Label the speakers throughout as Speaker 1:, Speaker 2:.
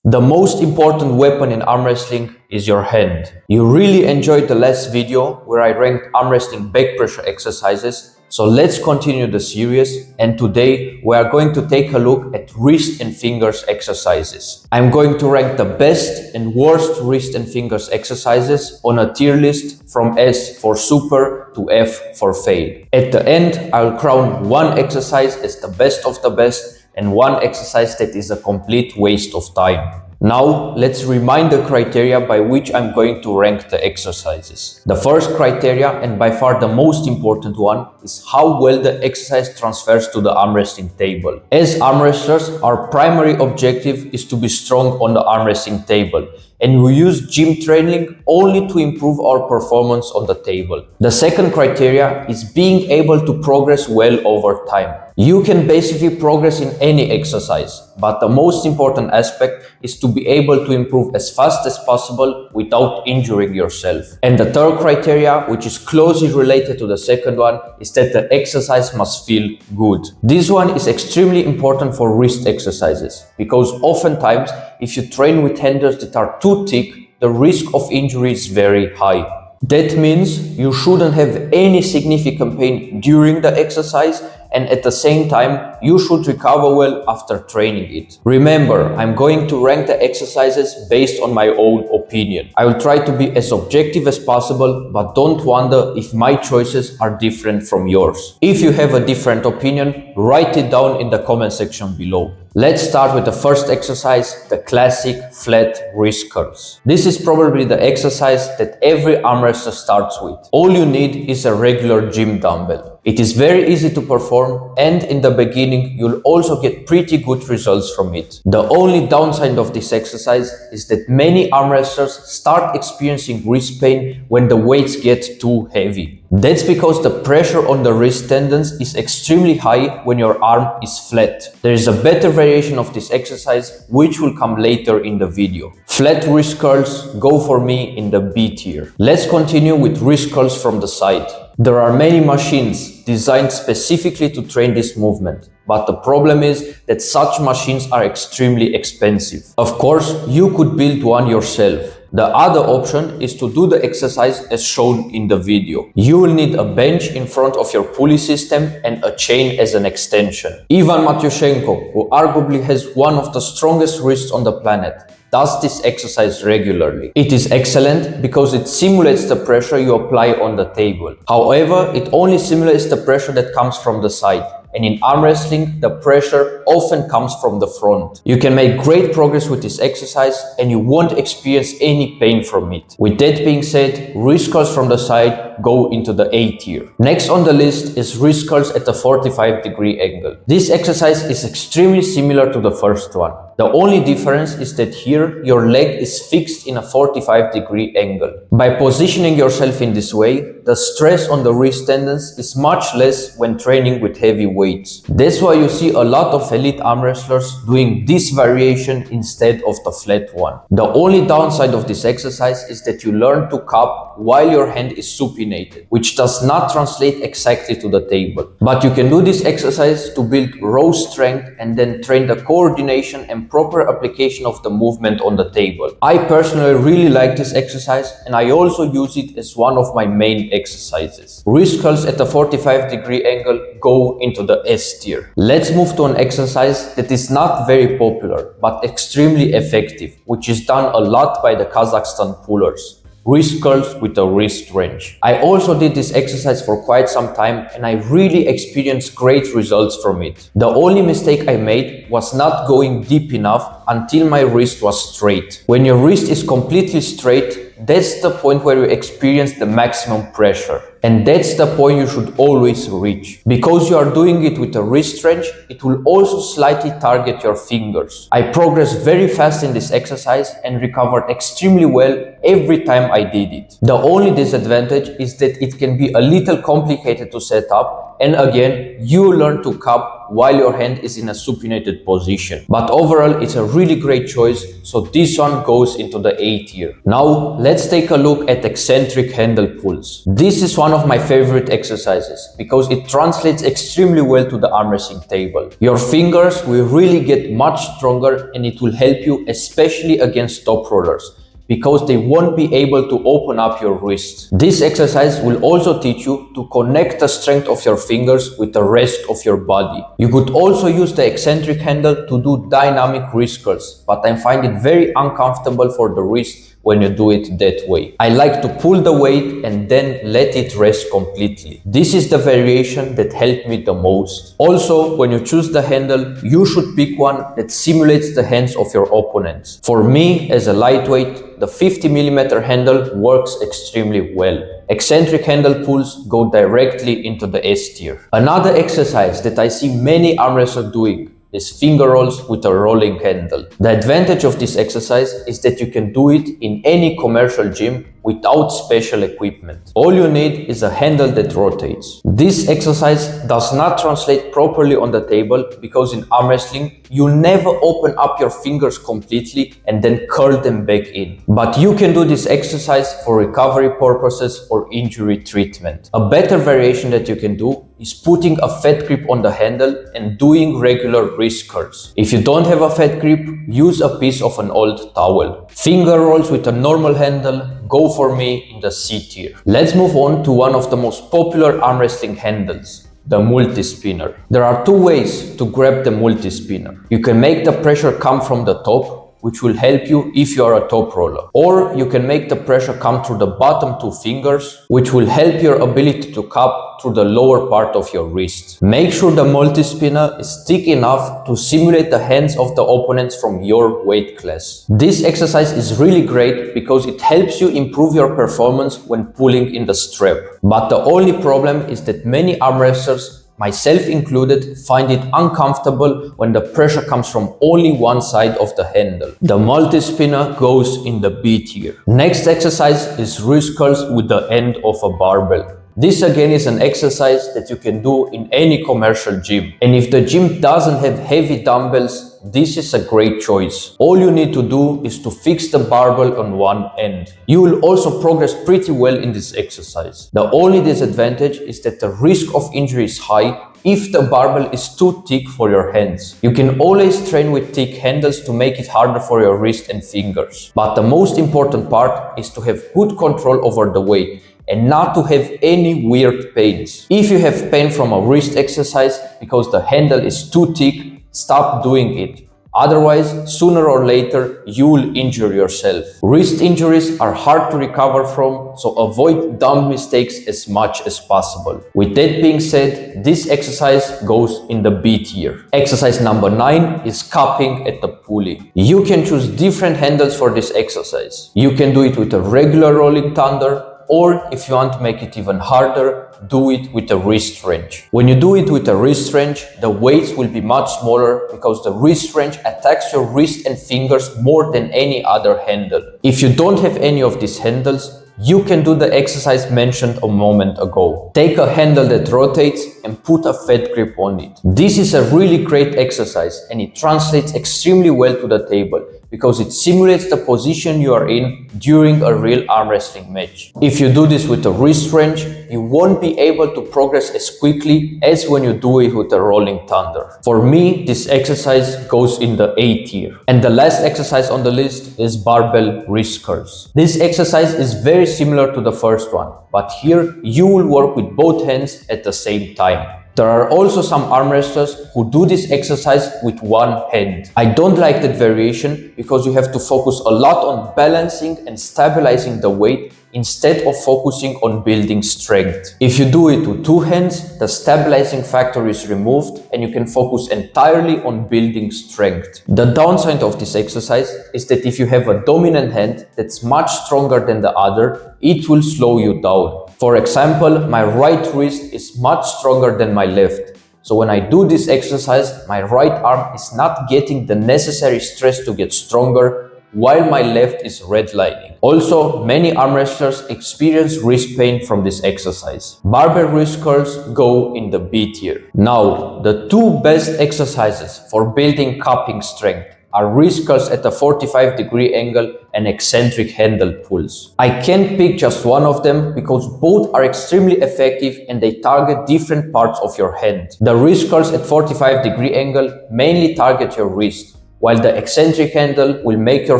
Speaker 1: The most important weapon in arm wrestling is your hand. You really enjoyed the last video where I ranked arm wrestling back pressure exercises, so let's continue the series, and today we are going to take a look at wrist and fingers exercises. I'm going to rank the best and worst wrist and fingers exercises on a tier list from S for super to F for fail. At the end, I'll crown one exercise as the best of the best and one exercise that is a complete waste of time. Now, let's remind the criteria by which I'm going to rank the exercises. The first criteria, and by far the most important one, is how well the exercise transfers to the arm wrestling table. As arm wrestlers, our primary objective is to be strong on the arm wrestling table, and we use gym training only to improve our performance on the table. The second criteria is being able to progress well over time. You can basically progress in any exercise, but the most important aspect is to be able to improve as fast as possible without injuring yourself. And the third criteria, which is closely related to the second one, is that the exercise must feel good. This one is extremely important for wrist exercises, because oftentimes if you train with handles that are too thick, the risk of injury is very high. That means you shouldn't have any significant pain during the exercise, and at the same time, you should recover well after training it. Remember, I'm going to rank the exercises based on my own opinion. I will try to be as objective as possible, but don't wonder if my choices are different from yours. If you have a different opinion, write it down in the comment section below. Let's start with the first exercise, the classic flat wrist curls. This is probably the exercise that every arm wrestler starts with. All you need is a regular gym dumbbell. It is very easy to perform, and in the beginning you'll also get pretty good results from it. The only downside of this exercise is that many arm wrestlers start experiencing wrist pain when the weights get too heavy. That's because the pressure on the wrist tendons is extremely high when your arm is flat. There is a better variation of this exercise which will come later in the video. Flat wrist curls go for me in the B tier. Let's continue with wrist curls from the side. There are many machines designed specifically to train this movement, but the problem is that such machines are extremely expensive. Of course, you could build one yourself. The other option is to do the exercise as shown in the video. You will need a bench in front of your pulley system and a chain as an extension. Ivan Matyushenko, who arguably has one of the strongest wrists on the planet, does this exercise regularly. It is excellent because it simulates the pressure you apply on the table. However, it only simulates the pressure that comes from the side. And in arm wrestling, the pressure often comes from the front. You can make great progress with this exercise and you won't experience any pain from it. With that being said, wrist curls from the side go into the A tier. Next on the list is wrist curls at a 45-degree angle. This exercise is extremely similar to the first one. The only difference is that here your leg is fixed in a 45-degree angle. By positioning yourself in this way, the stress on the wrist tendons is much less when training with heavy weights. That's why you see a lot of elite arm wrestlers doing this variation instead of the flat one. The only downside of this exercise is that you learn to cup while your hand is supinated, which does not translate exactly to the table. But you can do this exercise to build raw strength and then train the coordination and proper application of the movement on the table. I personally really like this exercise, and I also use it as one of my main exercises. Wrist curls at a 45-degree angle go into the S tier. Let's move to an exercise that is not very popular but extremely effective, which is done a lot by the Kazakhstan pullers. Wrist curls with a wrist wrench. I also did this exercise for quite some time and I really experienced great results from it. The only mistake I made was not going deep enough until my wrist was straight. When your wrist is completely straight, that's the point where you experience the maximum pressure. And that's the point you should always reach. Because you are doing it with a wrist wrench, it will also slightly target your fingers. I progressed very fast in this exercise and recovered extremely well every time I did it. The only disadvantage is that it can be a little complicated to set up, and again, you learn to cup while your hand is in a supinated position. But overall, it's a really great choice, so this one goes into the A tier. Now, let's take a look at eccentric handle pulls. This is one of my favorite exercises because it translates extremely well to the arm wrestling table. Your fingers will really get much stronger and it will help you, especially against top rollers, because they won't be able to open up your wrists. This exercise will also teach you to connect the strength of your fingers with the rest of your body. You could also use the eccentric handle to do dynamic wrist curls, but I find it very uncomfortable for the wrist when you do it that way. I like to pull the weight and then let it rest completely. This is the variation that helped me the most. Also, when you choose the handle, you should pick one that simulates the hands of your opponents. For me, as a lightweight, the 50mm handle works extremely well. Eccentric handle pulls go directly into the S tier. Another exercise that I see many arm wrestlers doing is finger rolls with a rolling handle. The advantage of this exercise is that you can do it in any commercial gym without special equipment. All you need is a handle that rotates. This exercise does not translate properly on the table because in arm wrestling, you never open up your fingers completely and then curl them back in. But you can do this exercise for recovery purposes or injury treatment. A better variation that you can do is putting a fat grip on the handle and doing regular wrist curls. If you don't have a fat grip, use a piece of an old towel. Finger rolls with a normal handle go for me in the C tier. Let's move on to one of the most popular arm wrestling handles, the multi-spinner. There are two ways to grab the multi-spinner. You can make the pressure come from the top, which will help you if you are a top roller. Or you can make the pressure come through the bottom two fingers, which will help your ability to cup through the lower part of your wrist. Make sure the multi-spinner is thick enough to simulate the hands of the opponents from your weight class. This exercise is really great because it helps you improve your performance when pulling in the strap. But the only problem is that many arm wrestlers, myself included, find it uncomfortable when the pressure comes from only one side of the handle. The multi-spinner goes in the B tier. Next exercise is wrist curls with the end of a barbell. This again is an exercise that you can do in any commercial gym. And if the gym doesn't have heavy dumbbells, this is a great choice. All you need to do is to fix the barbell on one end. You will also progress pretty well in this exercise. The only disadvantage is that the risk of injury is high if the barbell is too thick for your hands. You can always train with thick handles to make it harder for your wrist and fingers. But the most important part is to have good control over the weight and not to have any weird pains. If you have pain from a wrist exercise because the handle is too thick, stop doing it. Otherwise, sooner or later, you will injure yourself. Wrist injuries are hard to recover from, so avoid dumb mistakes as much as possible. With that being said, this exercise goes in the B tier. Exercise number 9 is cupping at the pulley. You can choose different handles for this exercise. You can do it with a regular rolling thunder, or if you want to make it even harder, do it with a wrist wrench. When you do it with a wrist wrench, the weights will be much smaller because the wrist wrench attacks your wrist and fingers more than any other handle. If you don't have any of these handles, you can do the exercise mentioned a moment ago. Take a handle that rotates and put a fat grip on it. This is a really great exercise and it translates extremely well to the table because it simulates the position you are in during a real arm wrestling match. If you do this with a wrist wrench, you won't be able to progress as quickly as when you do it with a rolling thunder. For me, this exercise goes in the A tier. And the last exercise on the list is barbell wrist curls. This exercise is very similar to the first one, but here you will work with both hands at the same time. There are also some arm wrestlers who do this exercise with one hand. I don't like that variation because you have to focus a lot on balancing and stabilizing the weight instead of focusing on building strength. If you do it with two hands, the stabilizing factor is removed and you can focus entirely on building strength. The downside of this exercise is that if you have a dominant hand that's much stronger than the other, it will slow you down. For example, my right wrist is much stronger than my left. So when I do this exercise, my right arm is not getting the necessary stress to get stronger, while my left is redlining. Also, many arm wrestlers experience wrist pain from this exercise. Barbell wrist curls go in the B tier. Now, the two best exercises for building cupping strength are wrist curls at a 45-degree angle and eccentric handle pulls. I can't pick just one of them because both are extremely effective and they target different parts of your hand. The wrist curls at 45-degree angle mainly target your wrist, while the eccentric handle will make your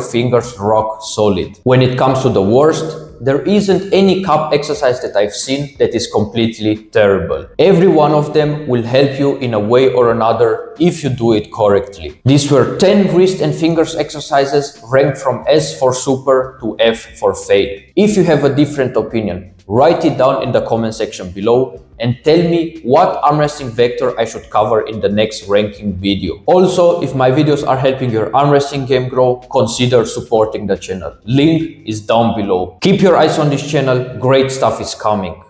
Speaker 1: fingers rock solid. When it comes to the worst, there isn't any cup exercise that I've seen that is completely terrible. Every one of them will help you in a way or another if you do it correctly. These were 10 wrist and fingers exercises ranked from S for super to F for fail. If you have a different opinion, write it down in the comment section below and tell me what arm wrestling vector I should cover in the next ranking video. Also, if my videos are helping your arm wrestling game grow, consider supporting the channel. Link is down below. Keep your eyes on this channel, great stuff is coming.